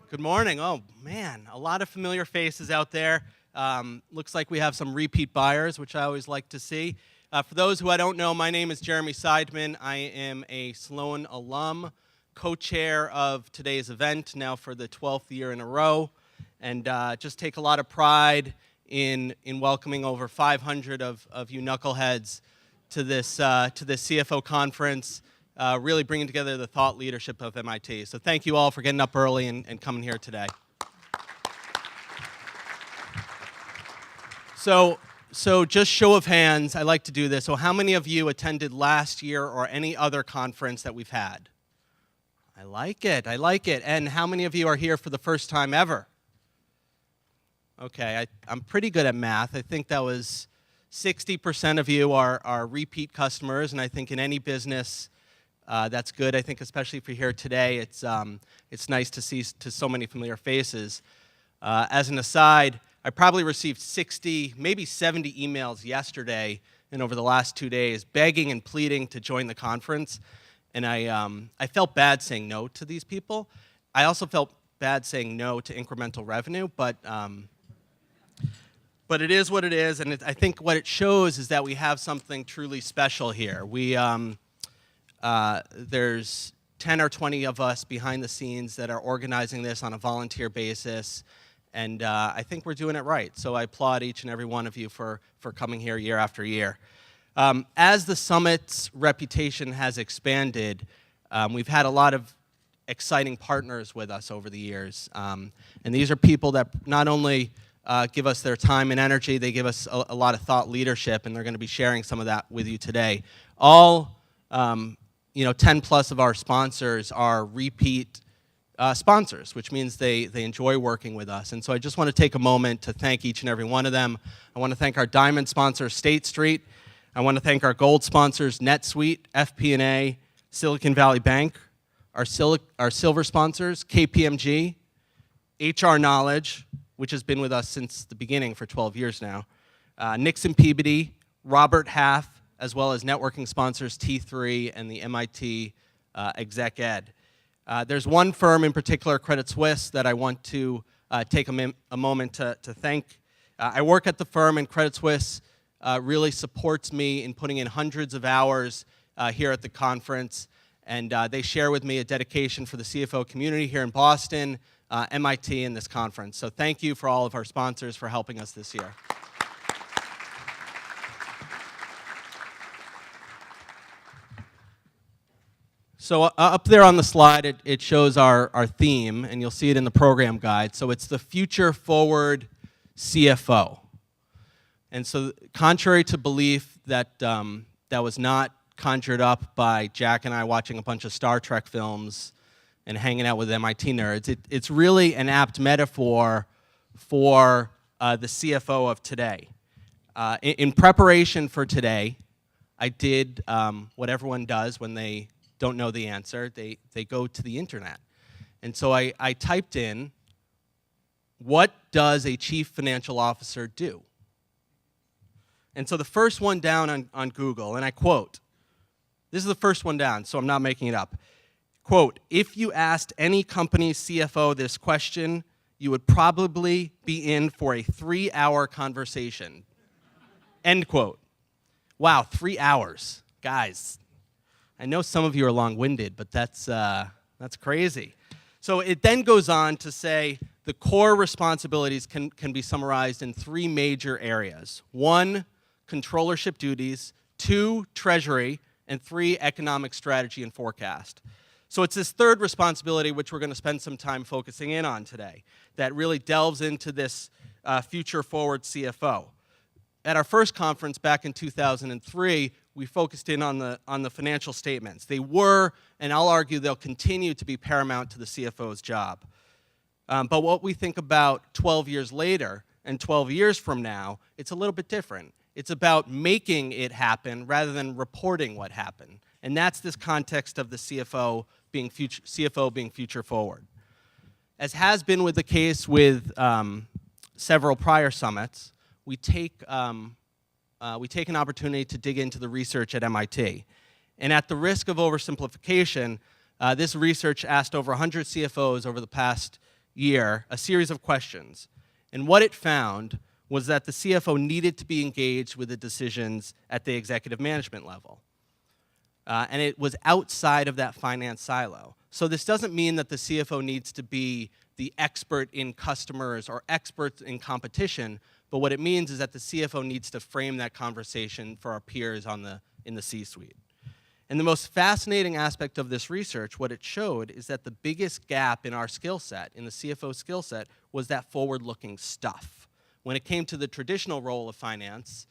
Good morning. Oh, man, a lot of familiar faces out there. Looks like we have some repeat buyers, which I always like to see. For those who I don't know, my name is Jeremy Seidman. I am a Sloan alum, co-chair of today's event, now for the 12th year in a row, and just take a lot of pride in welcoming over 500 of you knuckleheads to this CFO conference. Really bringing together the thought leadership of MIT. So thank you all for getting up early and coming here today. So just show of hands, I like to do this. So how many of you attended last year or any other conference that we've had? I like it. And how many of you are here for the first time ever? Okay, I'm pretty good at math. I think that was 60% of you are repeat customers, and I think in any business, that's good. I think especially if you're here today, it's nice to see so many familiar faces. As an aside, I probably received 60, maybe 70 emails yesterday and over the last 2 days begging and pleading to join the conference. And I felt bad saying no to these people. I also felt bad saying no to incremental revenue, but it is what it is. And I think what it shows is that we have something truly special here. There's 10 or 20 of us behind the scenes that are organizing this on a volunteer basis, and I think we're doing it right. So I applaud each and every one of you for coming here year after year. As the summit's reputation has expanded, we've had a lot of exciting partners with us over the years, and these are people that not only give us their time and energy, they give us a lot of thought leadership, and they're going to be sharing some of that with you today. All 10 plus of our sponsors are repeat sponsors, which means they enjoy working with us. And so I just want to take a moment to thank each and every one of them. I want to thank our diamond sponsor, State Street. I want to thank our gold sponsors, NetSuite, FP&A, Silicon Valley Bank. Our silver sponsors, KPMG, HR Knowledge, which has been with us since the beginning for 12 years now, Nixon Peabody, Robert Half, as well as networking sponsors T3 and the MIT Exec Ed. There's one firm in particular, Credit Suisse, that I want to take a moment to thank. I work at the firm, and Credit Suisse really supports me in putting in hundreds of hours here at the conference, and they share with me a dedication for the CFO community here in Boston, MIT, and this conference. So thank you for all of our sponsors for helping us this year. So up there on the slide, it shows our theme, and you'll see it in the program guide. So it's the Future Forward CFO. And so contrary to belief that that was not conjured up by Jack and I watching a bunch of Star Trek films and hanging out with MIT nerds, it's really an apt metaphor for the CFO of today. In preparation for today, I did what everyone does when they don't know the answer. They go to the internet. And so I typed in, what does a chief financial officer do? And so the first one down on Google, and I quote, this is the first one down, so I'm not making it up. Quote, if you asked any company's CFO this question, you would probably be in for a 3-hour conversation. End quote. Wow, 3 hours. Guys, I know some of you are long-winded, but that's crazy. So it then goes on to say the core responsibilities can be summarized in 3 major areas. 1, controllership duties. 2, treasury. And 3, economic strategy and forecast. So it's this third responsibility which we're going to spend some time focusing in on today that really delves into this future-forward CFO. At our first conference back in 2003, we focused in on the financial statements. They were, and I'll argue they'll continue to be paramount to the CFO's job. But what we think about 12 years later and 12 years from now, it's a little bit different. It's about making it happen rather than reporting what happened. And that's this context of the CFO being future forward. As has been with the case with several prior summits, we take an opportunity to dig into the research at MIT. And at the risk of oversimplification, this research asked over 100 CFOs over the past year a series of questions. And what it found was that the CFO needed to be engaged with the decisions at the executive management level. And it was outside of that finance silo. So this doesn't mean that the CFO needs to be the expert in customers or expert in competition, but what it means is that the CFO needs to frame that conversation for our peers in the C-suite. And the most fascinating aspect of this research, what it showed, is that the biggest gap in our skill set, in the CFO skill set, was that forward-looking stuff. When it came to the traditional role of finance,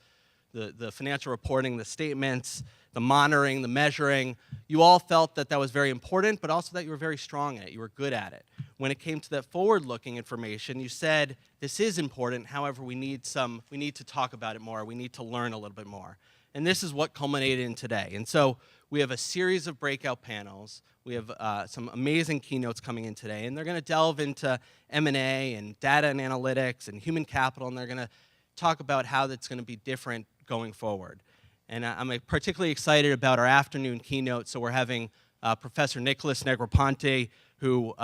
the financial reporting, the statements, the monitoring, the measuring, you all felt that that was very important, but also that you were very strong at it, you were good at it. When it came to that forward-looking information, you said, this is important, however, we need to talk about it more, we need to learn a little bit more. And this is what culminated in today. And so we have a series of breakout panels. We have some amazing keynotes coming in today, and they're going to delve into M&A and data and analytics and human capital, and they're going to talk about how that's going to be different going forward. And I'm particularly excited about our afternoon keynote. So we're having Professor Nicholas Negroponte, who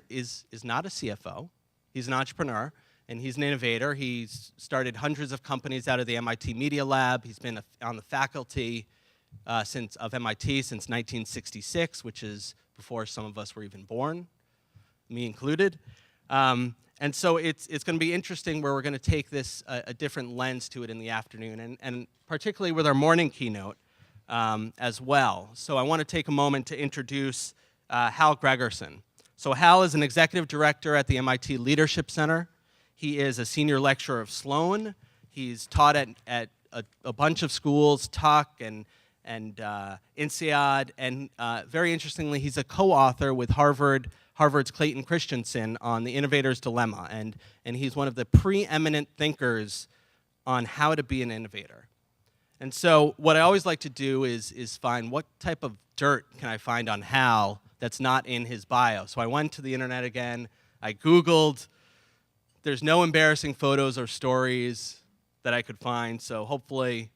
is not a CFO. He's an entrepreneur, and he's an innovator. He's started hundreds of companies out of the MIT Media Lab. He's been on the faculty of MIT since 1966, which is before some of us were even born, me included. And so it's going to be interesting where we're going to take this a different lens to it in the afternoon, and particularly with our morning keynote as well. So I want to take a moment to introduce Hal Gregersen. So Hal is an executive director at the MIT Leadership Center. He is a senior lecturer of Sloan. He's taught at a bunch of schools, Tuck and INSEAD, and very interestingly, he's a co-author with Harvard's Clayton Christensen on The Innovator's Dilemma, and he's one of the preeminent thinkers on how to be an innovator. And so what I always like to do is find what type of dirt can I find on Hal that's not in his bio. So I went to the internet again, I Googled. There's no embarrassing photos or stories that I could find, so hopefully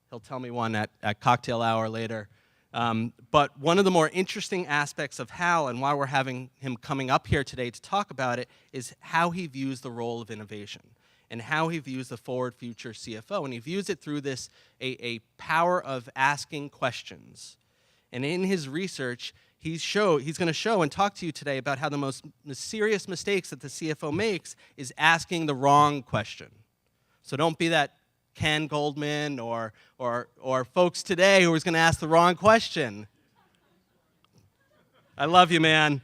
he'll tell me one at cocktail hour later. But one of the more interesting aspects of Hal, and why we're having him coming up here today to talk about it, is how he views the role of innovation and how he views the forward future CFO. And he views it through this, a power of asking questions. And in his research, he's going to show and talk to you today about how the most serious mistakes that the CFO makes is asking the wrong question. So don't be that Ken Goldman or folks today who is going to ask the wrong question. I love you, man.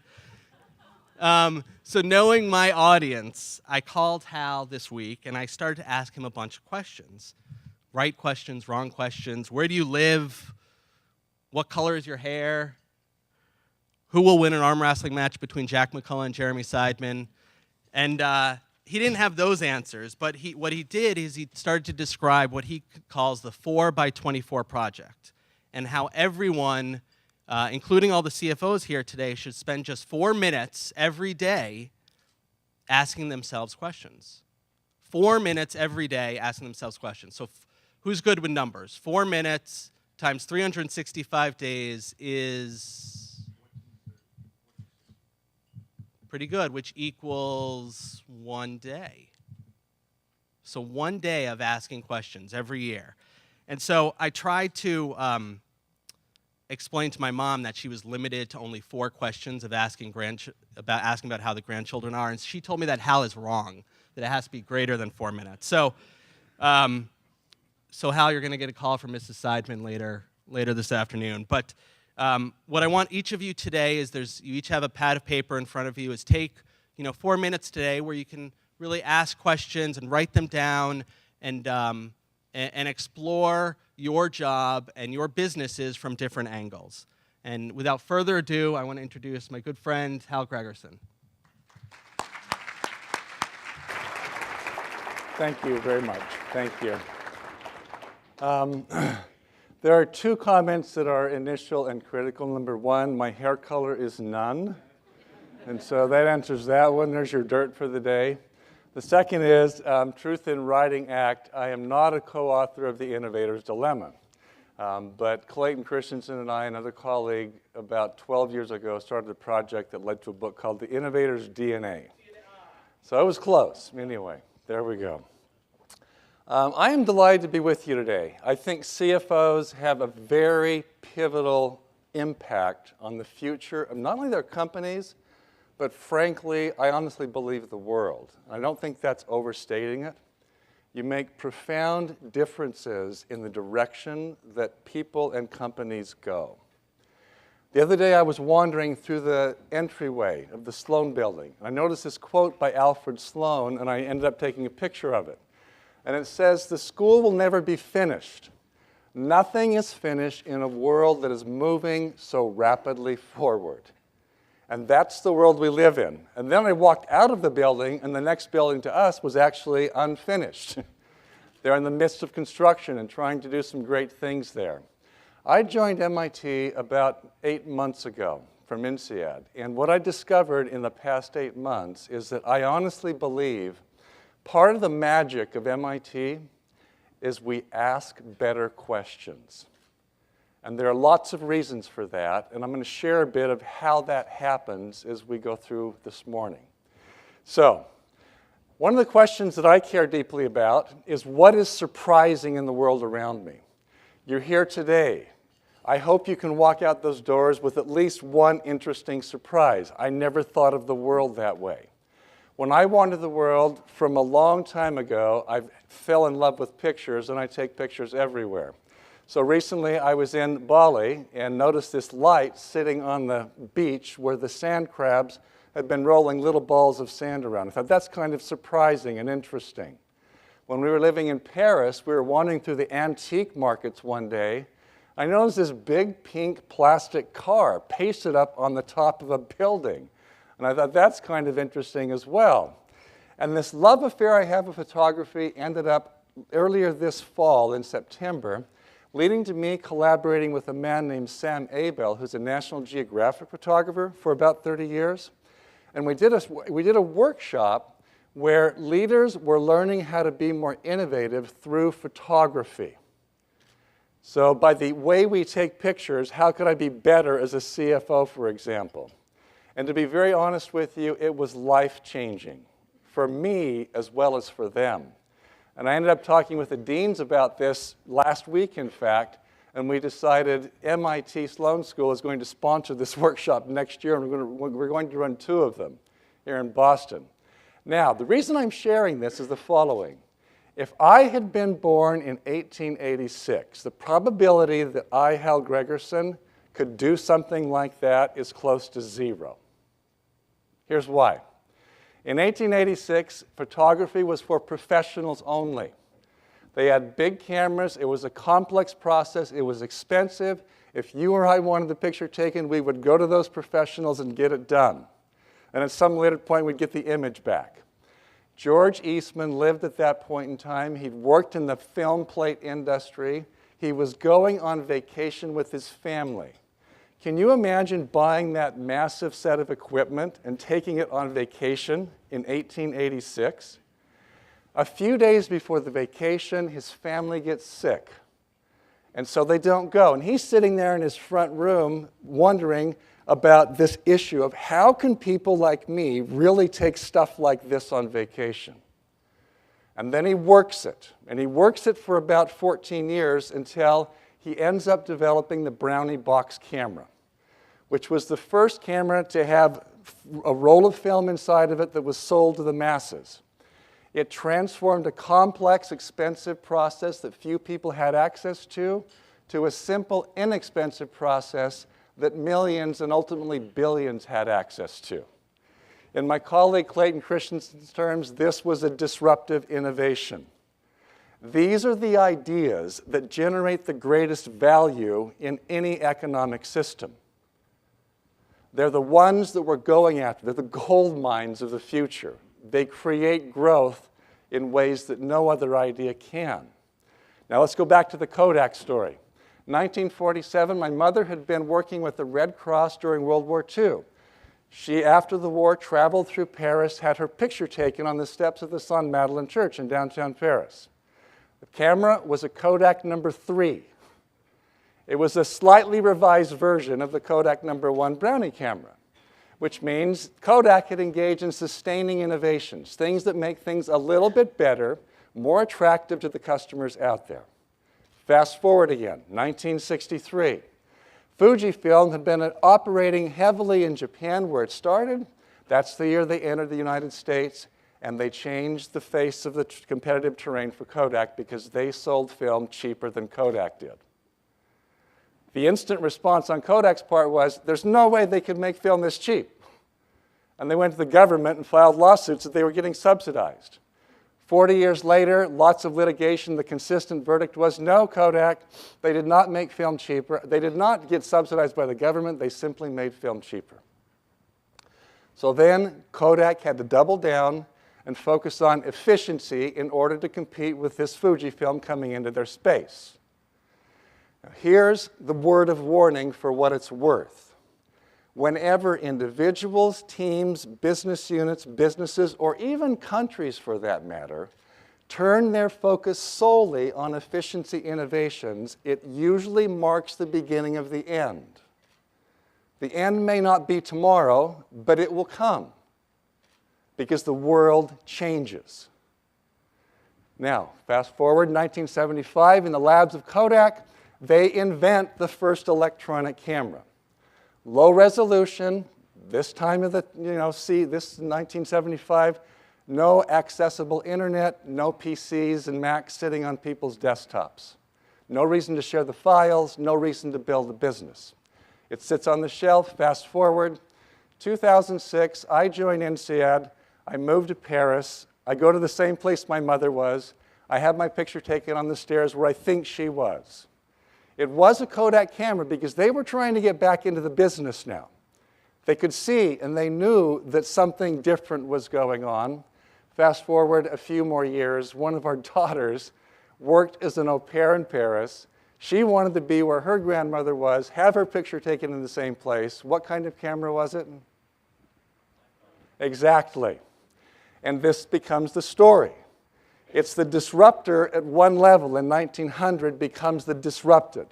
So knowing my audience, I called Hal this week, and I started to ask him a bunch of questions. Right questions, wrong questions. Where do you live? What color is your hair? Who will win an arm wrestling match between Jack McCullough and Jeremy Seidman? And he didn't have those answers, but what he did is he started to describe what he calls the 4x24 project, and how everyone, including all the CFOs here today, should spend just 4 minutes every day asking themselves questions. 4 minutes every day asking themselves questions. So who's good with numbers? 4 minutes times 365 days is pretty good, which equals 1 day. So 1 day of asking questions every year. And so I tried to explain to my mom that she was limited to only 4 questions of asking about how the grandchildren are, and she told me that Hal is wrong, that it has to be greater than 4 minutes. So, so Hal, you're going to get a call from Mrs. Seidman later this afternoon. But what I want each of you today is you each have a pad of paper in front of you. Is take 4 minutes today where you can really ask questions and write them down and explore your job and your businesses from different angles. And without further ado, I want to introduce my good friend, Hal Gregersen. Thank you very much. Thank you. There are 2 comments that are initial and critical. Number 1, my hair color is none. And so that answers that one. There's your dirt for the day. The second is, Truth in Writing Act, I am not a co-author of The Innovator's Dilemma. But Clayton Christensen and I, another colleague, about 12 years ago, started a project that led to a book called The Innovator's DNA. So it was close. Anyway, there we go. I am delighted to be with you today. I think CFOs have a very pivotal impact on the future of not only their companies, but frankly, I honestly believe the world. I don't think that's overstating it. You make profound differences in the direction that people and companies go. The other day I was wandering through the entryway of the Sloan building. I noticed this quote by Alfred Sloan, and I ended up taking a picture of it. And it says, "The school will never be finished. Nothing is finished in a world that is moving so rapidly forward." And that's the world we live in. And then I walked out of the building, and the next building to us was actually unfinished. They're in the midst of construction and trying to do some great things there. I joined MIT about 8 months ago from INSEAD, and what I discovered in the past 8 months is that I honestly believe part of the magic of MIT is we ask better questions. And there are lots of reasons for that, and I'm going to share a bit of how that happens as we go through this morning. So, one of the questions that I care deeply about is what is surprising in the world around me? You're here today. I hope you can walk out those doors with at least one interesting surprise. I never thought of the world that way. When I wandered the world from a long time ago, I fell in love with pictures, and I take pictures everywhere. So recently I was in Bali and noticed this light sitting on the beach where the sand crabs had been rolling little balls of sand around. I thought that's kind of surprising and interesting. When we were living in Paris, we were wandering through the antique markets one day. I noticed this big pink plastic car pasted up on the top of a building. And I thought that's kind of interesting as well. And this love affair I have with photography ended up earlier this fall in September, leading to me collaborating with a man named Sam Abel, who's a National Geographic photographer for about 30 years. And we did a workshop where leaders were learning how to be more innovative through photography. So by the way we take pictures, how could I be better as a CFO, for example? And to be very honest with you, it was life-changing for me as well as for them. And I ended up talking with the deans about this last week, in fact, and we decided MIT Sloan School is going to sponsor this workshop next year, and we're going to run 2 of them here in Boston. Now, the reason I'm sharing this is the following. If I had been born in 1886, the probability that I, Hal Gregerson, could do something like that is close to 0. Here's why. In 1886, photography was for professionals only. They had big cameras. It was a complex process. It was expensive. If you or I wanted the picture taken, we would go to those professionals and get it done. And at some later point, we'd get the image back. George Eastman lived at that point in time. He'd worked in the film plate industry. He was going on vacation with his family. Can you imagine buying that massive set of equipment and taking it on vacation in 1886? A few days before the vacation, his family gets sick. And so they don't go. And he's sitting there in his front room wondering about this issue of how can people like me really take stuff like this on vacation? And then he works it. And he works it for about 14 years until he ends up developing the Brownie box camera, which was the first camera to have a roll of film inside of it that was sold to the masses. It transformed a complex, expensive process that few people had access to a simple, inexpensive process that millions and ultimately billions had access to. In my colleague Clayton Christensen's terms, this was a disruptive innovation. These are the ideas that generate the greatest value in any economic system. They're the ones that we're going after. They're the gold mines of the future. They create growth in ways that no other idea can. Now let's go back to the Kodak story. 1947, my mother had been working with the Red Cross during World War II. She, after the war, traveled through Paris, had her picture taken on the steps of the Saint Madeleine Church in downtown Paris. The camera was a Kodak number 3. It was a slightly revised version of the Kodak #1 Brownie camera, which means Kodak had engaged in sustaining innovations, things that make things a little bit better, more attractive to the customers out there. Fast forward again, 1963. Fujifilm had been operating heavily in Japan where it started. That's the year they entered the United States, and they changed the face of the competitive terrain for Kodak because they sold film cheaper than Kodak did. The instant response on Kodak's part was, there's no way they could make film this cheap. And they went to the government and filed lawsuits that they were getting subsidized. 40 years later, lots of litigation. The consistent verdict was, no, Kodak, they did not make film cheaper. They did not get subsidized by the government. They simply made film cheaper. So then Kodak had to double down and focus on efficiency in order to compete with this Fujifilm coming into their space. Now, here's the word of warning for what it's worth. Whenever individuals, teams, business units, businesses, or even countries for that matter, turn their focus solely on efficiency innovations, it usually marks the beginning of the end. The end may not be tomorrow, but it will come because the world changes. Now, fast forward 1975, in the labs of Kodak, they invent the first electronic camera. Low resolution, this time of the, this is 1975, no accessible internet, no PCs and Macs sitting on people's desktops. No reason to share the files, no reason to build a business. It sits on the shelf. Fast forward, 2006, I join INSEAD, I move to Paris, I go to the same place my mother was, I have my picture taken on the stairs where I think she was. It was a Kodak camera because they were trying to get back into the business now. They could see and they knew that something different was going on. Fast forward a few more years, one of our daughters worked as an au pair in Paris. She wanted to be where her grandmother was, have her picture taken in the same place. What kind of camera was it? Exactly. And this becomes the story. It's the disruptor at one level in 1900 becomes the disrupted.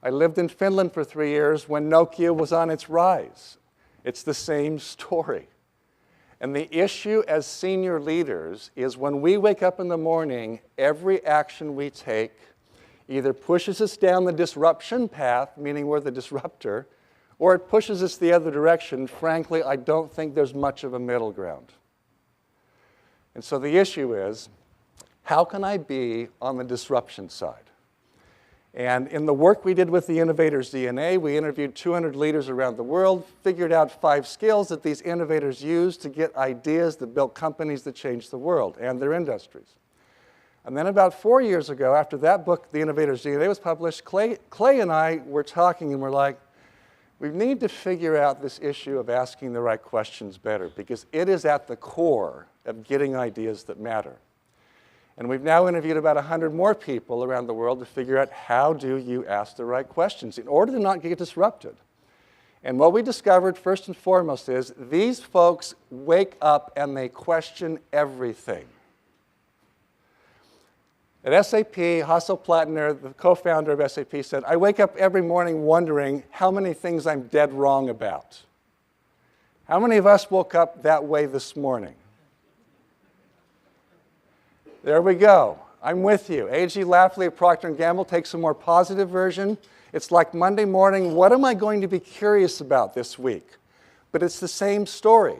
I lived in Finland for 3 years when Nokia was on its rise. It's the same story. And the issue as senior leaders is when we wake up in the morning, every action we take either pushes us down the disruption path, meaning we're the disruptor, or it pushes us the other direction. Frankly, I don't think there's much of a middle ground. And so the issue is, how can I be on the disruption side? And in the work we did with the Innovators DNA, we interviewed 200 leaders around the world, figured out 5 skills that these innovators use to get ideas that built companies that changed the world and their industries. And then about 4 years ago, after that book, The Innovators DNA, was published, Clay and I were talking and we're like, we need to figure out this issue of asking the right questions better because it is at the core of getting ideas that matter. And we've now interviewed about 100 more people around the world to figure out how do you ask the right questions in order to not get disrupted. And what we discovered first and foremost is these folks wake up and they question everything. At SAP, Hasso Plattner, the co-founder of SAP, said, I wake up every morning wondering how many things I'm dead wrong about. How many of us woke up that way this morning? There we go. I'm with you. A.G. Lafley at Procter & Gamble takes a more positive version. It's like Monday morning, what am I going to be curious about this week? But it's the same story.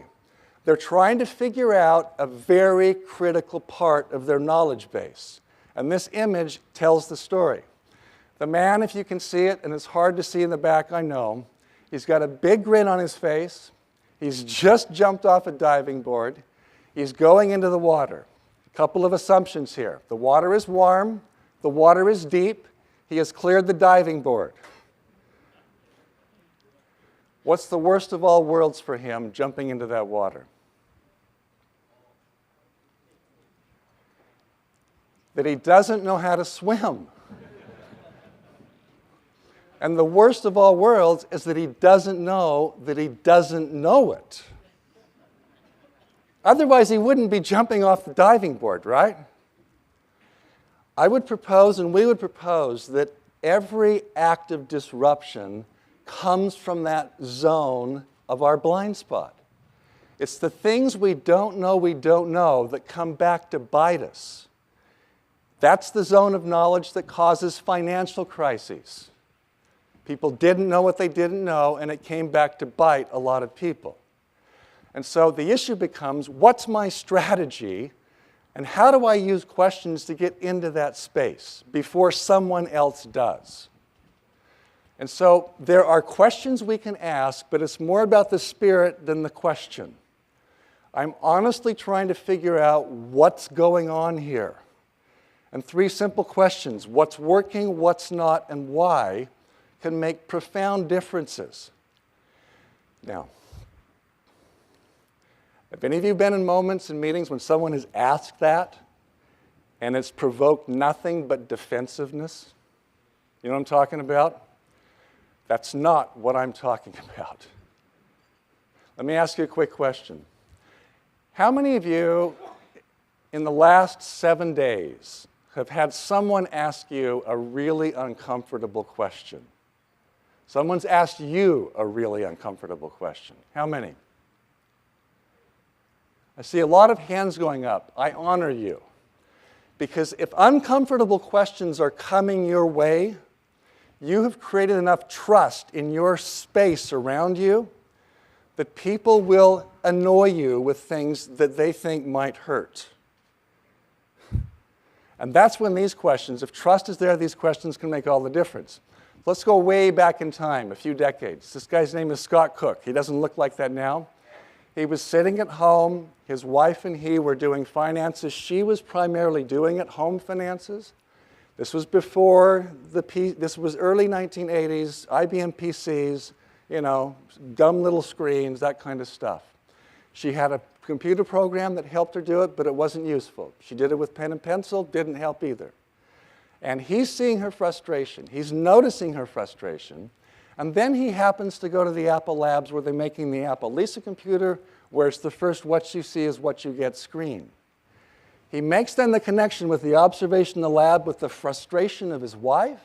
They're trying to figure out a very critical part of their knowledge base. And this image tells the story. The man, if you can see it, and it's hard to see in the back, I know, he's got a big grin on his face. He's just jumped off a diving board. He's going into the water. A couple of assumptions here. The water is warm. The water is deep. He has cleared the diving board. What's the worst of all worlds for him jumping into that water? That he doesn't know how to swim. And the worst of all worlds is that he doesn't know that he doesn't know it. Otherwise, he wouldn't be jumping off the diving board, right? I would propose, and we would propose, that every act of disruption comes from that zone of our blind spot. It's the things we don't know that come back to bite us. That's the zone of knowledge that causes financial crises. People didn't know what they didn't know, and it came back to bite a lot of people. And so the issue becomes, what's my strategy, and how do I use questions to get into that space before someone else does? And so there are questions we can ask, but it's more about the spirit than the question. I'm honestly trying to figure out what's going on here. And 3 simple questions, what's working, what's not, and why, can make profound differences. Now, have any of you been in moments in meetings when someone has asked that and it's provoked nothing but defensiveness? You know what I'm talking about? That's not what I'm talking about. Let me ask you a quick question. How many of you in the last 7 days have had someone ask you a really uncomfortable question? Someone's asked you a really uncomfortable question. How many? I see a lot of hands going up. I honor you. Because if uncomfortable questions are coming your way, you have created enough trust in your space around you that people will annoy you with things that they think might hurt. And that's when these questions, if trust is there, these questions can make all the difference. Let's go way back in time, a few decades. This guy's name is Scott Cook. He doesn't look like that now. He was sitting at home. His wife and he were doing finances. She was primarily doing at-home finances. This was before this was early 1980s, IBM PCs, you know, dumb little screens, that kind of stuff. She had a computer program that helped her do it, but it wasn't useful. She did it with pen and pencil, didn't help either. And he's seeing her frustration. He's noticing her frustration. And then he happens to go to the Apple Labs where they're making the Apple Lisa computer, where it's the first what you see is what you get screen. He makes then the connection with the observation in the lab with the frustration of his wife.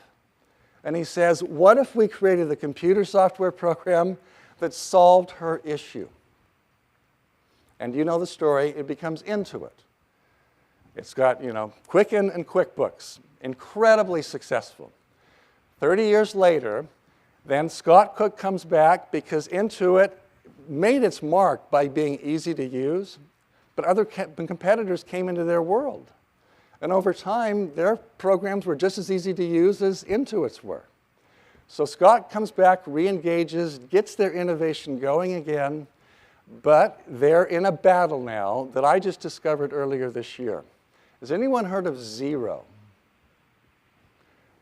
And he says, what if we created a computer software program that solved her issue? And you know the story, it becomes Intuit. It's got, you know, Quicken and QuickBooks, incredibly successful. 30 years later, then Scott Cook comes back because Intuit made its mark by being easy to use, but other competitors came into their world. And over time, their programs were just as easy to use as Intuit's were. So Scott comes back, re-engages, gets their innovation going again, but they're in a battle now that I just discovered earlier this year. Has anyone heard of Xero?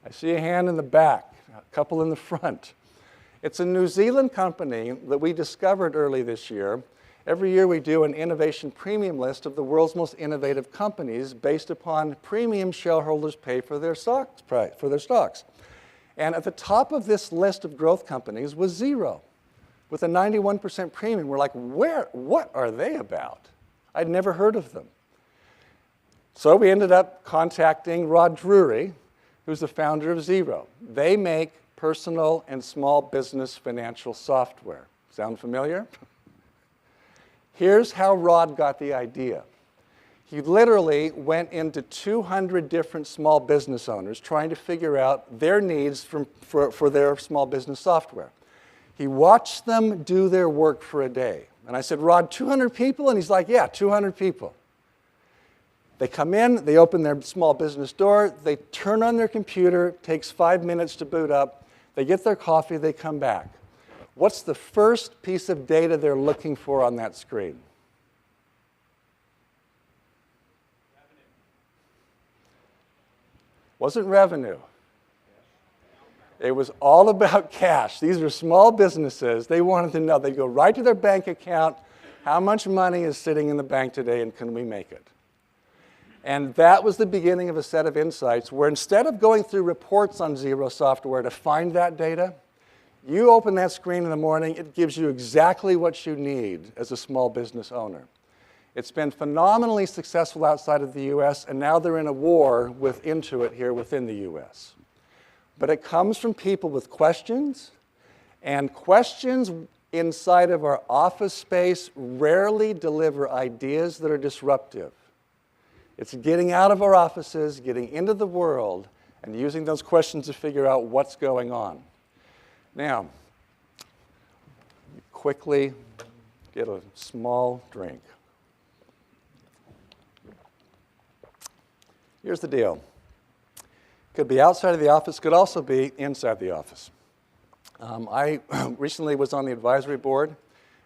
I see a hand in the back, a couple in the front. It's a New Zealand company that we discovered early this year. Every year we do an innovation premium list of the world's most innovative companies based upon premium shareholders pay for their stocks. And at the top of this list of growth companies was Xero, with a 91% premium. We're like, what are they about? I'd never heard of them. So we ended up contacting Rod Drury, who's the founder of Xero. They make personal and small business financial software. Sound familiar? Here's how Rod got the idea. He literally went into 200 different small business owners trying to figure out their needs for their small business software. He watched them do their work for a day. And I said, Rod, 200 people? And he's like, yeah, 200 people. They come in, they open their small business door, they turn on their computer, it takes 5 minutes to boot up, they get their coffee, they come back. What's the first piece of data they're looking for on that screen? Wasn't revenue. It was all about cash. These are small businesses. They wanted to know. They'd go right to their bank account, how much money is sitting in the bank today and can we make it? And that was the beginning of a set of insights where instead of going through reports on Xero software to find that data, you open that screen in the morning, it gives you exactly what you need as a small business owner. It's been phenomenally successful outside of the US, and now they're in a war with Intuit here within the US. But it comes from people with questions, and questions inside of our office space rarely deliver ideas that are disruptive. It's getting out of our offices, getting into the world, and using those questions to figure out what's going on. Now, quickly get a small drink. Here's the deal. Could be outside of the office, could also be inside the office. I recently was on the advisory board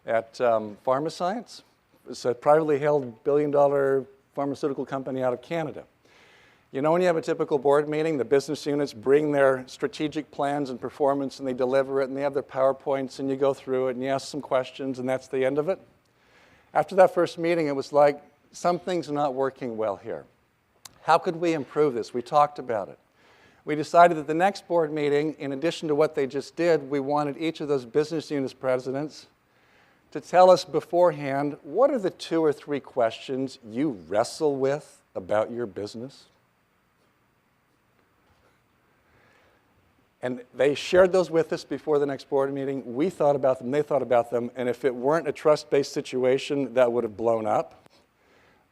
at Pharmascience. It's a privately held billion-dollar pharmaceutical company out of Canada. You know, when you have a typical board meeting, the business units bring their strategic plans and performance, and they deliver it, and they have their PowerPoints, and you go through it, and you ask some questions, and that's the end of it. After that first meeting, it was like, something's not working well here. How could we improve this? We talked about it. We decided that the next board meeting, in addition to what they just did, we wanted each of those business units presidents to tell us beforehand, what are the 2 or 3 questions you wrestle with about your business? And they shared those with us before the next board meeting. We thought about them, they thought about them, and if it weren't a trust-based situation, that would have blown up.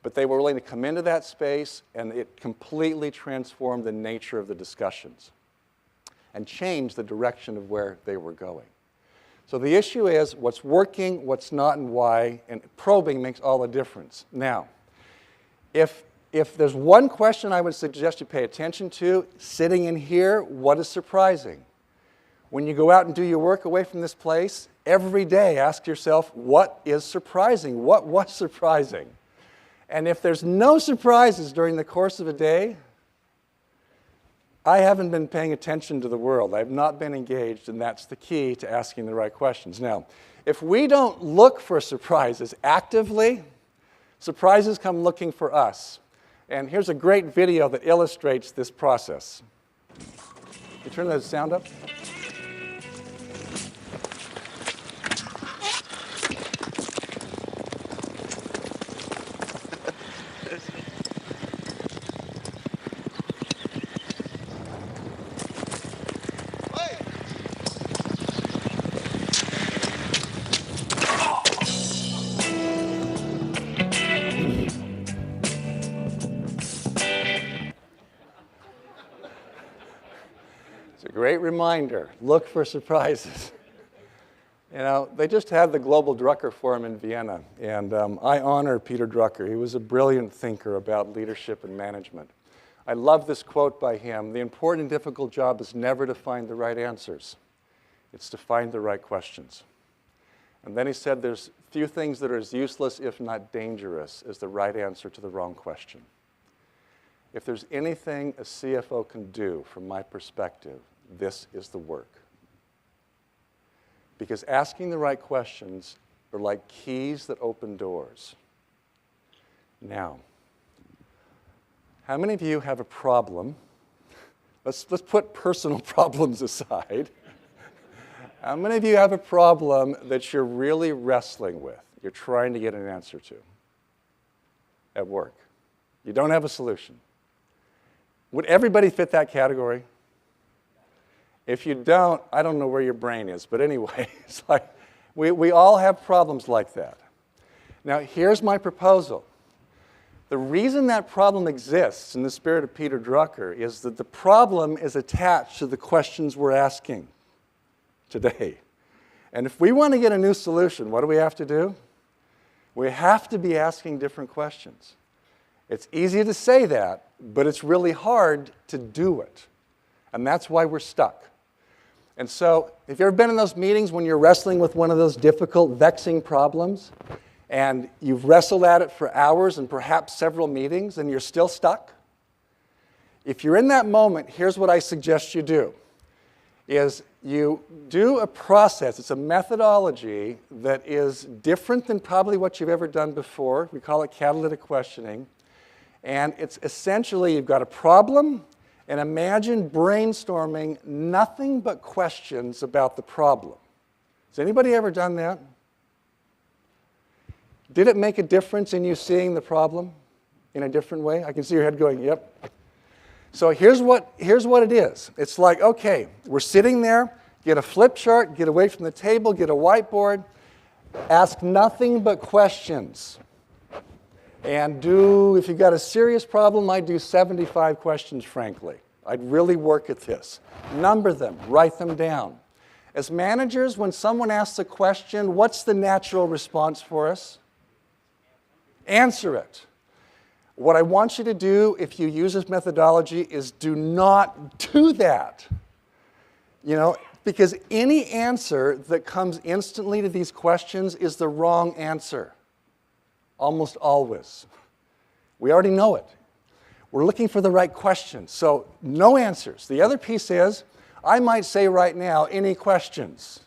But they were willing to come into that space, and it completely transformed the nature of the discussions and changed the direction of where they were going. So the issue is what's working, what's not, and why, and probing makes all the difference. Now, if there's one question I would suggest you pay attention to, sitting in here, what is surprising? When you go out and do your work away from this place, every day ask yourself, what is surprising? What was surprising? And if there's no surprises during the course of a day, I haven't been paying attention to the world. I've not been engaged, and that's the key to asking the right questions. Now, if we don't look for surprises actively, surprises come looking for us. And here's a great video that illustrates this process. You turn the sound up? Great reminder, look for surprises. You know, they just had the Global Drucker Forum in Vienna, and I honor Peter Drucker. He was a brilliant thinker about leadership and management. I love this quote by him: the important and difficult job is never to find the right answers. It's to find the right questions. And then he said there's few things that are as useless, if not dangerous, as the right answer to the wrong question. If there's anything a CFO can do, from my perspective, this is the work. Because asking the right questions are like keys that open doors. Now, how many of you have a problem? Let's put personal problems aside. How many of you have a problem that you're really wrestling with, you're trying to get an answer to at work? You don't have a solution. Would everybody fit that category? If you don't, I don't know where your brain is. But anyway, it's like we all have problems like that. Now, here's my proposal. The reason that problem exists, in the spirit of Peter Drucker, is that the problem is attached to the questions we're asking today. And if we want to get a new solution, what do we have to do? We have to be asking different questions. It's easy to say that, but it's really hard to do it. And that's why we're stuck. And so, have you ever been in those meetings when you're wrestling with one of those difficult, vexing problems, and you've wrestled at it for hours and perhaps several meetings, and you're still stuck? If you're in that moment, here's what I suggest you do, is you do a process. It's a methodology that is different than probably what you've ever done before. We call it catalytic questioning. And it's essentially, you've got a problem, and imagine brainstorming nothing but questions about the problem. Has anybody ever done that? Did it make a difference in you seeing the problem in a different way? I can see your head going, yep. So here's what it is. It's like, okay, we're sitting there, get a flip chart, get away from the table, get a whiteboard, ask nothing but questions. And if you've got a serious problem, I'd do 75 questions, frankly. I'd really work at this. Number them, write them down. As managers, when someone asks a question, what's the natural response for us? Answer it. What I want you to do if you use this methodology is do not do that. Because any answer that comes instantly to these questions is the wrong answer. Almost always. We already know it. We're looking for the right question. So no answers. The other piece is, I might say right now, any questions?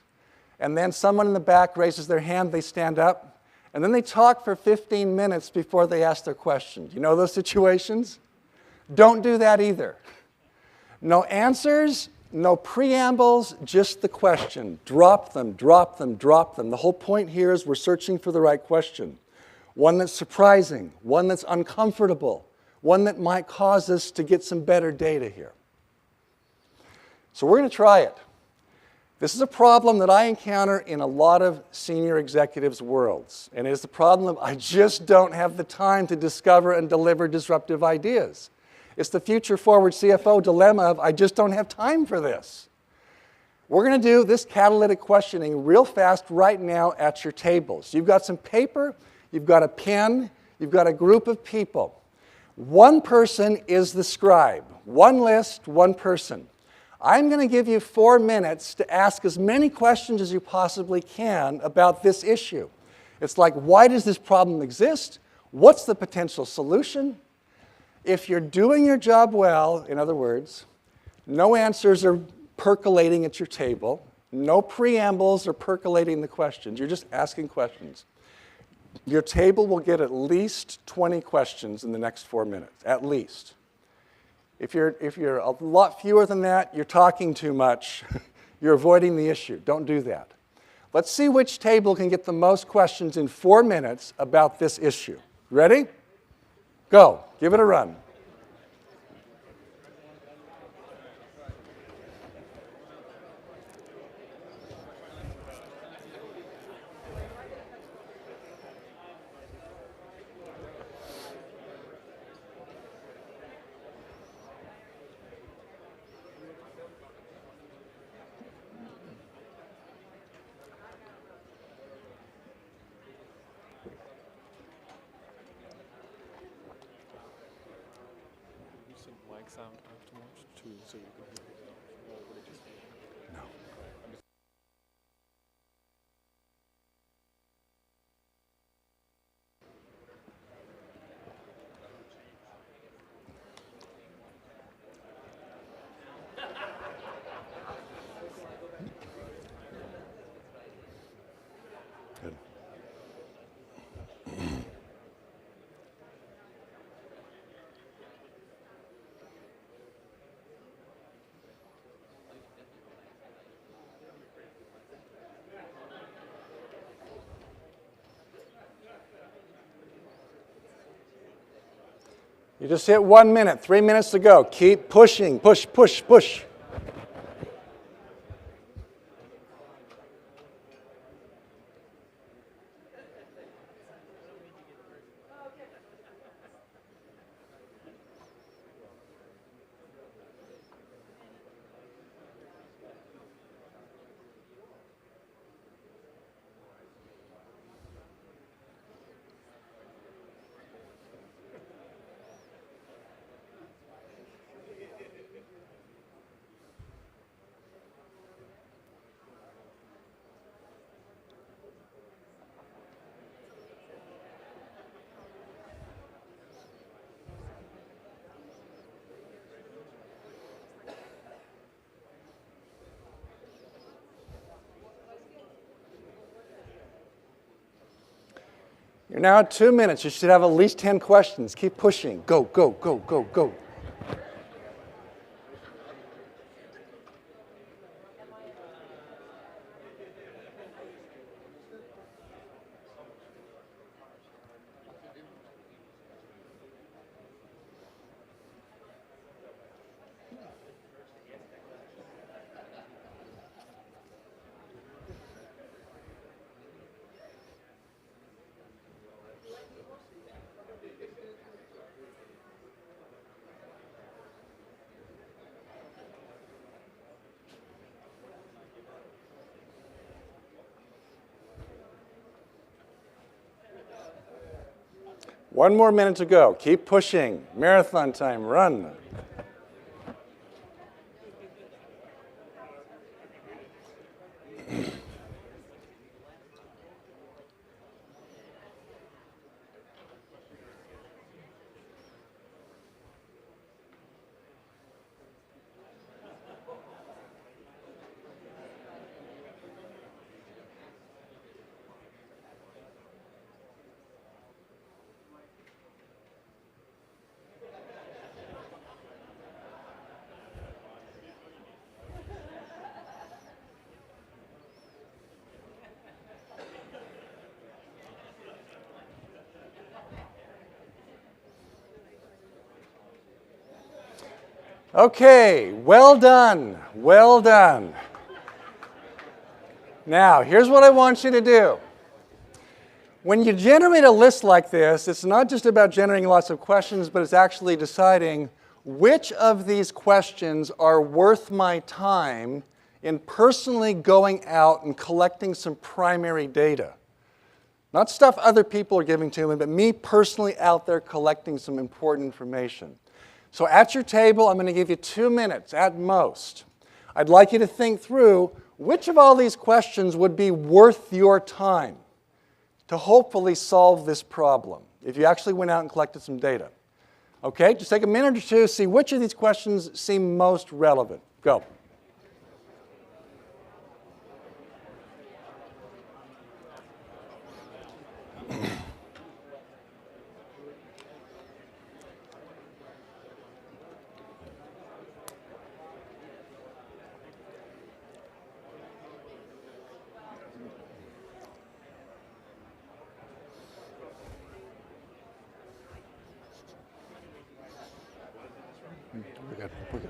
And then someone in the back raises their hand, they stand up, and then they talk for 15 minutes before they ask their question. You know those situations? Don't do that either. No answers, no preambles, just the question. Drop them, drop them, drop them. The whole point here is we're searching for the right question. One that's surprising, one that's uncomfortable, one that might cause us to get some better data here. So we're going to try it. This is a problem that I encounter in a lot of senior executives' worlds. And it is the problem of I just don't have the time to discover and deliver disruptive ideas. It's the future-forward CFO dilemma of I just don't have time for this. We're going to do this catalytic questioning real fast right now at your tables. You've got some paper, you've got a pen, you've got a group of people. One person is the scribe. One list, one person. I'm going to give you 4 minutes to ask as many questions as you possibly can about this issue. It's like, why does this problem exist? What's the potential solution? If you're doing your job well, in other words, no answers are percolating at your table, no preambles are percolating the questions, you're just asking questions. Your table will get at least 20 questions in the next 4 minutes, at least. If you're a lot fewer than that, you're talking too much. You're avoiding the issue. Don't do that. Let's see which table can get the most questions in 4 minutes about this issue. Ready? Go. Give it a run. Mic sound afterwards too, so you can hear yourself. Or would it just be? No. Good. You just hit 1 minute, 3 minutes to go. Keep pushing, push, push, push. You're now at 2 minutes. You should have at least 10 questions. Keep pushing. Go, go, go, go, go. 1 more minute to go. Keep pushing. Marathon time, run. Okay, well done, well done. Now, here's what I want you to do. When you generate a list like this, it's not just about generating lots of questions, but it's actually deciding which of these questions are worth my time in personally going out and collecting some primary data. Not stuff other people are giving to me, but me personally out there collecting some important information. So at your table, I'm going to give you 2 minutes at most. I'd like you to think through which of all these questions would be worth your time to hopefully solve this problem if you actually went out and collected some data. Okay, just take a minute or two, see which of these questions seem most relevant. Go. We're good.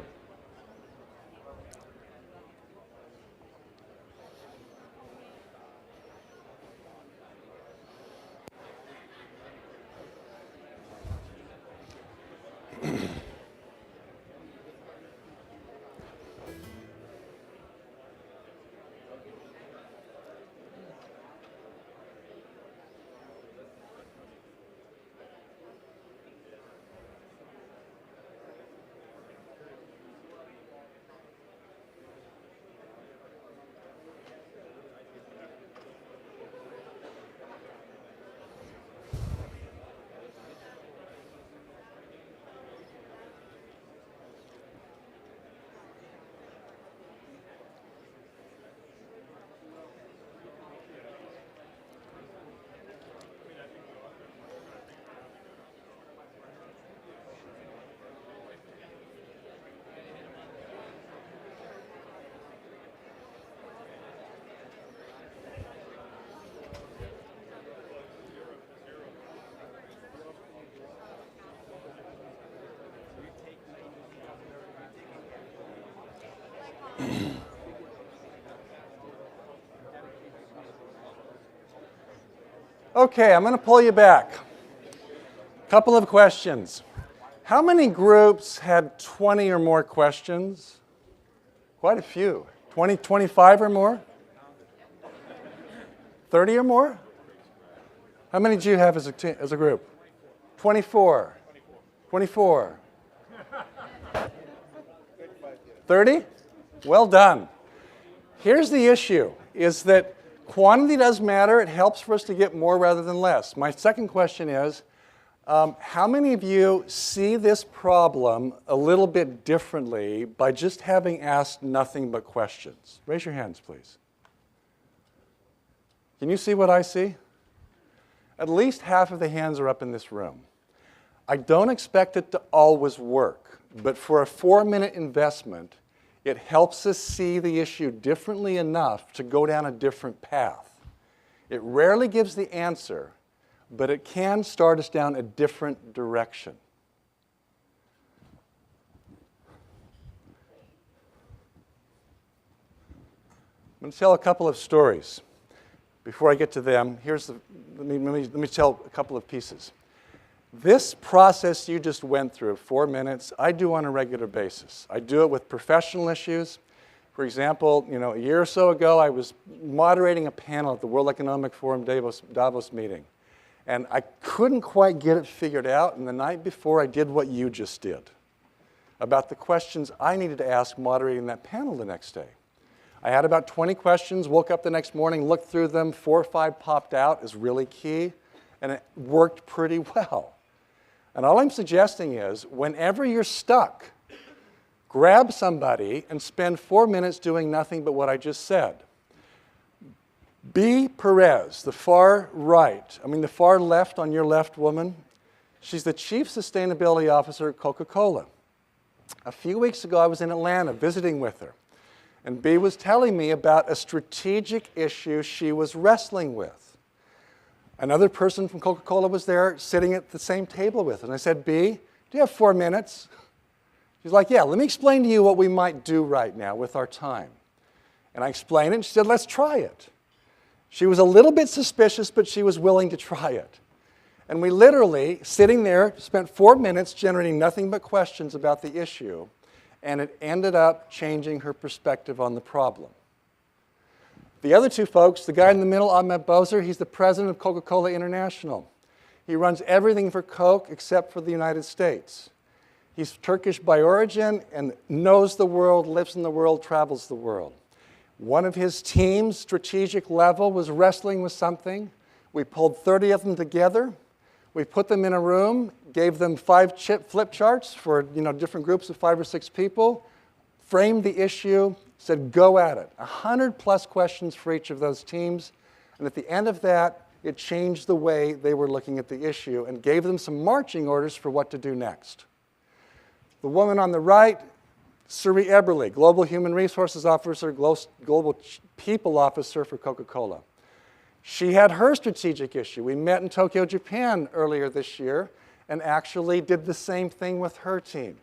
Okay, I'm going to pull you back. Couple of questions. How many groups had 20 or more questions? Quite a few. 20, 25 or more? 30 or more? How many do you have as a group? 24. 24. 30? Well done. Here's the issue, is that quantity does matter. It helps for us to get more rather than less. My second question is, how many of you see this problem a little bit differently by just having asked nothing but questions? Raise your hands, please. Can you see what I see? At least half of the hands are up in this room. I don't expect it to always work, but for a 4-minute investment, it helps us see the issue differently enough to go down a different path. It rarely gives the answer, but it can start us down a different direction. I'm going to tell a couple of stories. Before I get to them, let me tell a couple of pieces. This process you just went through, 4 minutes, I do on a regular basis. I do it with professional issues. For example, a year or so ago, I was moderating a panel at the World Economic Forum Davos meeting. And I couldn't quite get it figured out, and the night before I did what you just did about the questions I needed to ask moderating that panel the next day. I had about 20 questions, woke up the next morning, looked through them, 4 or 5 popped out as really key, and it worked pretty well. And all I'm suggesting is, whenever you're stuck, grab somebody and spend 4 minutes doing nothing but what I just said. B. Perez, the far right, the far left on your left, woman, she's the Chief Sustainability Officer at Coca-Cola. A few weeks ago, I was in Atlanta visiting with her, and B was telling me about a strategic issue she was wrestling with. Another person from Coca-Cola was there sitting at the same table with her, and I said, B, do you have 4 minutes? She's like, yeah, let me explain to you what we might do right now with our time. And I explained it, and she said, let's try it. She was a little bit suspicious, but she was willing to try it. And we literally, sitting there, spent 4 minutes generating nothing but questions about the issue, and it ended up changing her perspective on the problem. The other 2 folks, the guy in the middle, Ahmed Bozer, he's the president of Coca-Cola International. He runs everything for Coke except for the United States. He's Turkish by origin and knows the world, lives in the world, travels the world. One of his teams, strategic level, was wrestling with something. We pulled 30 of them together. We put them in a room, gave them 5 flip charts for different groups of 5 or 6 people, framed the issue, said go at it. 100+ questions for each of those teams. And at the end of that, it changed the way they were looking at the issue and gave them some marching orders for what to do next. The woman on the right, Suri Eberle, Global Human Resources Officer, Global People Officer for Coca-Cola. She had her strategic issue. We met in Tokyo, Japan earlier this year and actually did the same thing with her team.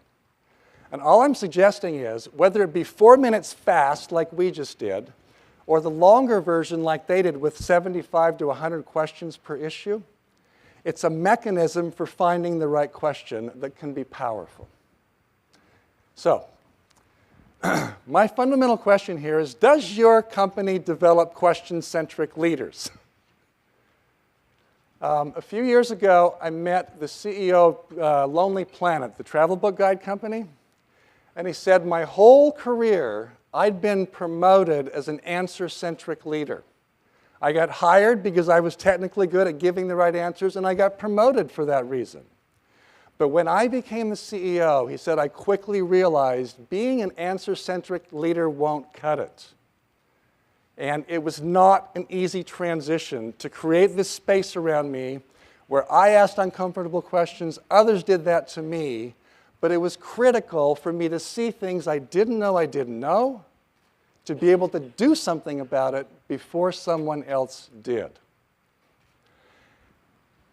And all I'm suggesting is, whether it be 4 minutes fast like we just did, or the longer version like they did with 75 to 100 questions per issue, it's a mechanism for finding the right question that can be powerful. So, my fundamental question here is, does your company develop question-centric leaders? A few years ago, I met the CEO of Lonely Planet, the travel book guide company, and he said, my whole career, I'd been promoted as an answer-centric leader. I got hired because I was technically good at giving the right answers, and I got promoted for that reason. But when I became the CEO, he said, I quickly realized being an answer-centric leader won't cut it. And it was not an easy transition to create this space around me where I asked uncomfortable questions, others did that to me, but it was critical for me to see things I didn't know, to be able to do something about it before someone else did.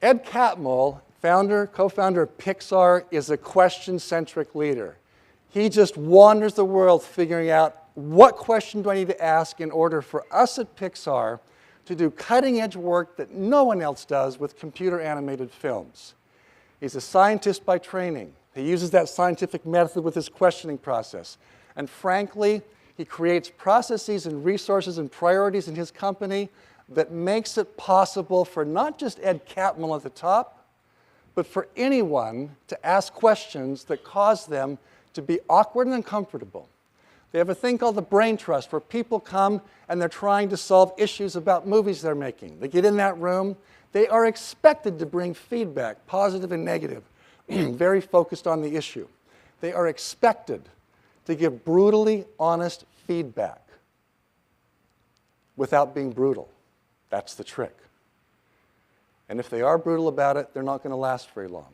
Ed Catmull, co-founder of Pixar, is a question-centric leader. He just wanders the world figuring out, what question do I need to ask in order for us at Pixar to do cutting-edge work that no one else does with computer-animated films? He's a scientist by training. He uses that scientific method with his questioning process. And frankly, he creates processes and resources and priorities in his company that makes it possible for not just Ed Catmull at the top, but for anyone to ask questions that cause them to be awkward and uncomfortable. They have a thing called the Brain Trust, where people come and they're trying to solve issues about movies they're making. They get in that room. They are expected to bring feedback, positive and negative, very focused on the issue. They are expected to give brutally honest feedback without being brutal. That's the trick. And if they are brutal about it, they're not going to last very long.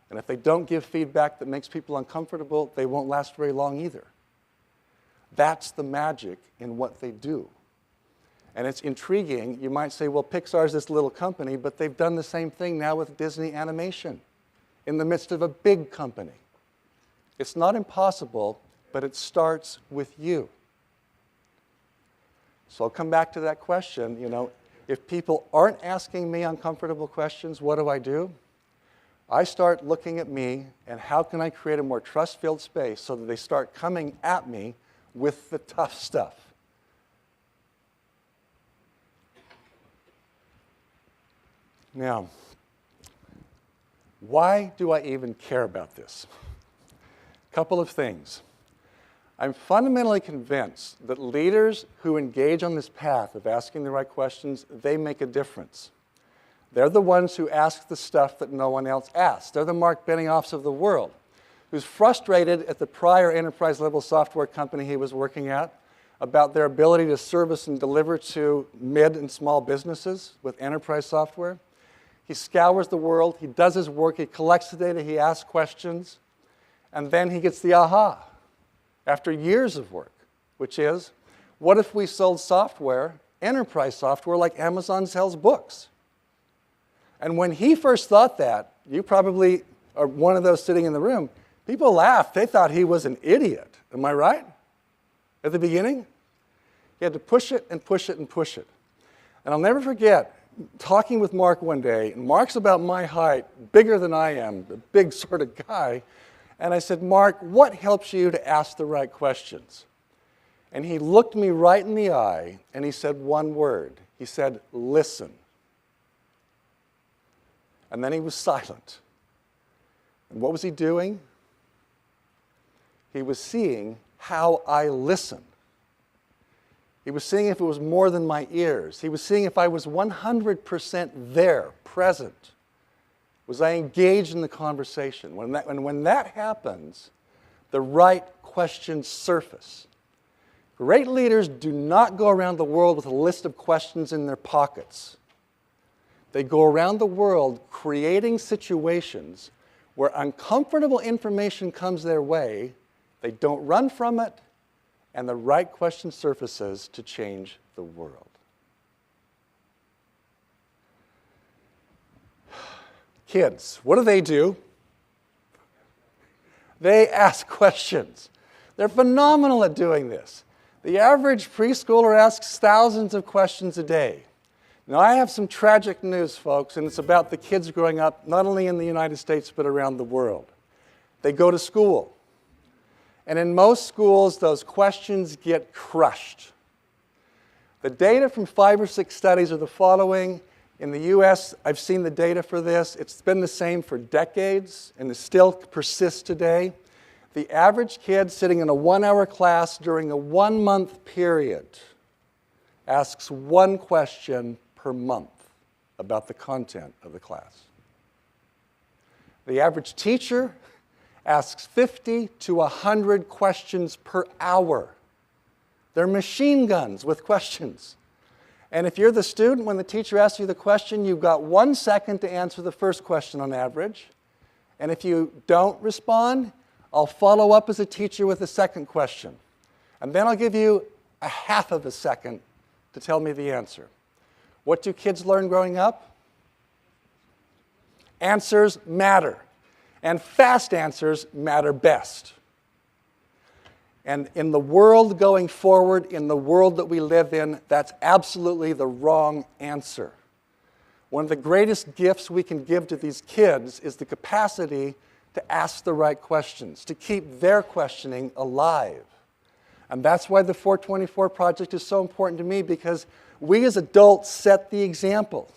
And if they don't give feedback that makes people uncomfortable, they won't last very long either. That's the magic in what they do. And it's intriguing. You might say, well, Pixar's this little company, but they've done the same thing now with Disney Animation in the midst of a big company. It's not impossible, but it starts with you. So I'll come back to that question, if people aren't asking me uncomfortable questions, what do? I start looking at me and how can I create a more trust-filled space so that they start coming at me with the tough stuff. Now, why do I even care about this? A couple of things. I'm fundamentally convinced that leaders who engage on this path of asking the right questions, they make a difference. They're the ones who ask the stuff that no one else asks. They're the Mark Benioffs of the world, who's frustrated at the prior enterprise-level software company he was working at about their ability to service and deliver to mid and small businesses with enterprise software. He scours the world, he does his work, he collects the data, he asks questions, and then he gets the aha after years of work, which is, what if we sold software, enterprise software, like Amazon sells books? And when he first thought that, you probably are one of those sitting in the room, people laughed. They thought he was an idiot. Am I right? At the beginning? He had to push it and push it and push it. And I'll never forget talking with Mark one day, and Mark's about my height, bigger than I am, a big sort of guy. And I said, Mark, what helps you to ask the right questions? And he looked me right in the eye, and he said one word. He said, listen. And then he was silent. And what was he doing? He was seeing how I listen. He was seeing if it was more than my ears. He was seeing if I was 100% there, present. Was I engaged in the conversation? When that happens, the right questions surface. Great leaders do not go around the world with a list of questions in their pockets. They go around the world creating situations where uncomfortable information comes their way, they don't run from it, and the right question surfaces to change the world. Kids, what do? They ask questions. They're phenomenal at doing this. The average preschooler asks thousands of questions a day. Now, I have some tragic news, folks, and it's about the kids growing up not only in the United States but around the world. They go to school. And in most schools, those questions get crushed. The data from 5 or 6 studies are the following. In the US, I've seen the data for this. It's been the same for decades, and it still persists today. The average kid sitting in a 1-hour class during a 1-month period asks 1 question per month about the content of the class. The average teacher asks 50 to 100 questions per hour. They're machine guns with questions. And if you're the student, when the teacher asks you the question, you've got 1 second to answer the first question on average. And if you don't respond, I'll follow up as a teacher with a second question. And then I'll give you a half of a second to tell me the answer. What do kids learn growing up? Answers matter. And fast answers matter best. And in the world going forward, in the world that we live in, that's absolutely the wrong answer. One of the greatest gifts we can give to these kids is the capacity to ask the right questions, to keep their questioning alive. And that's why the 424 Project is so important to me, because we as adults set the example.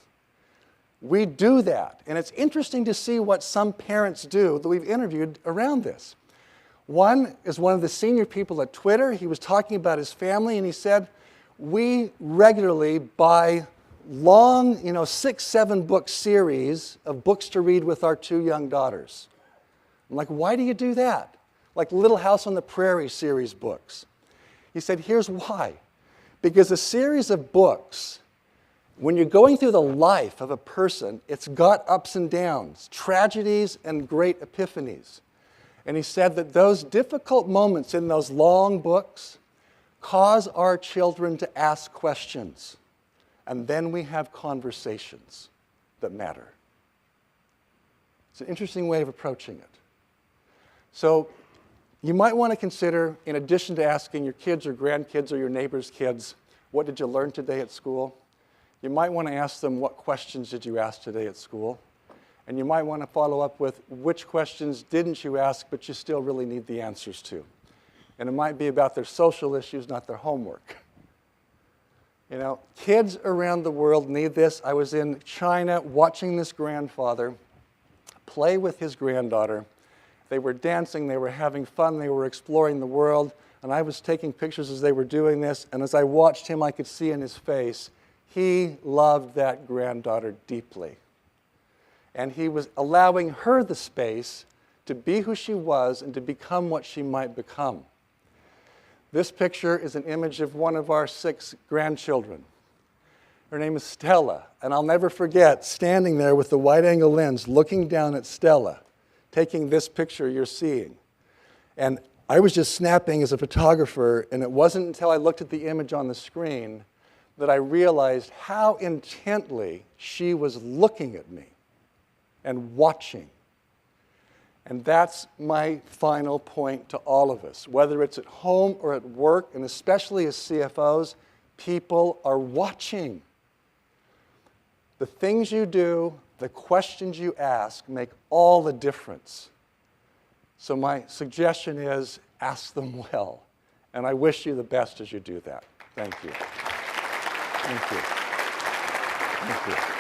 We do that. And it's interesting to see what some parents do that we've interviewed around this. One is one of the senior people at Twitter. He was talking about his family, and he said, we regularly buy long, 6-7 book series of books to read with our 2 young daughters. I'm like, why do you do that? Like Little House on the Prairie series books. He said, here's why. Because a series of books, when you're going through the life of a person, it's got ups and downs, tragedies and great epiphanies. And he said that those difficult moments in those long books cause our children to ask questions. And then we have conversations that matter. It's an interesting way of approaching it. So you might want to consider, in addition to asking your kids or grandkids or your neighbor's kids, what did you learn today at school? You might want to ask them, what questions did you ask today at school? And you might want to follow up with, which questions didn't you ask, but you still really need the answers to? And it might be about their social issues, not their homework. You know, kids around the world need this. I was in China watching this grandfather play with his granddaughter. They were dancing, they were having fun, they were exploring the world, and I was taking pictures as they were doing this, and as I watched him, I could see in his face, he loved that granddaughter deeply. And he was allowing her the space to be who she was and to become what she might become. This picture is an image of one of our 6 grandchildren. Her name is Stella, and I'll never forget standing there with the wide-angle lens looking down at Stella, taking this picture you're seeing. And I was just snapping as a photographer, and it wasn't until I looked at the image on the screen that I realized how intently she was looking at me and watching. And that's my final point to all of us. Whether it's at home or at work, and especially as CFOs, people are watching. The things you do, the questions you ask make all the difference. So my suggestion is ask them well. And I wish you the best as you do that. Thank you. Thank you. Thank you.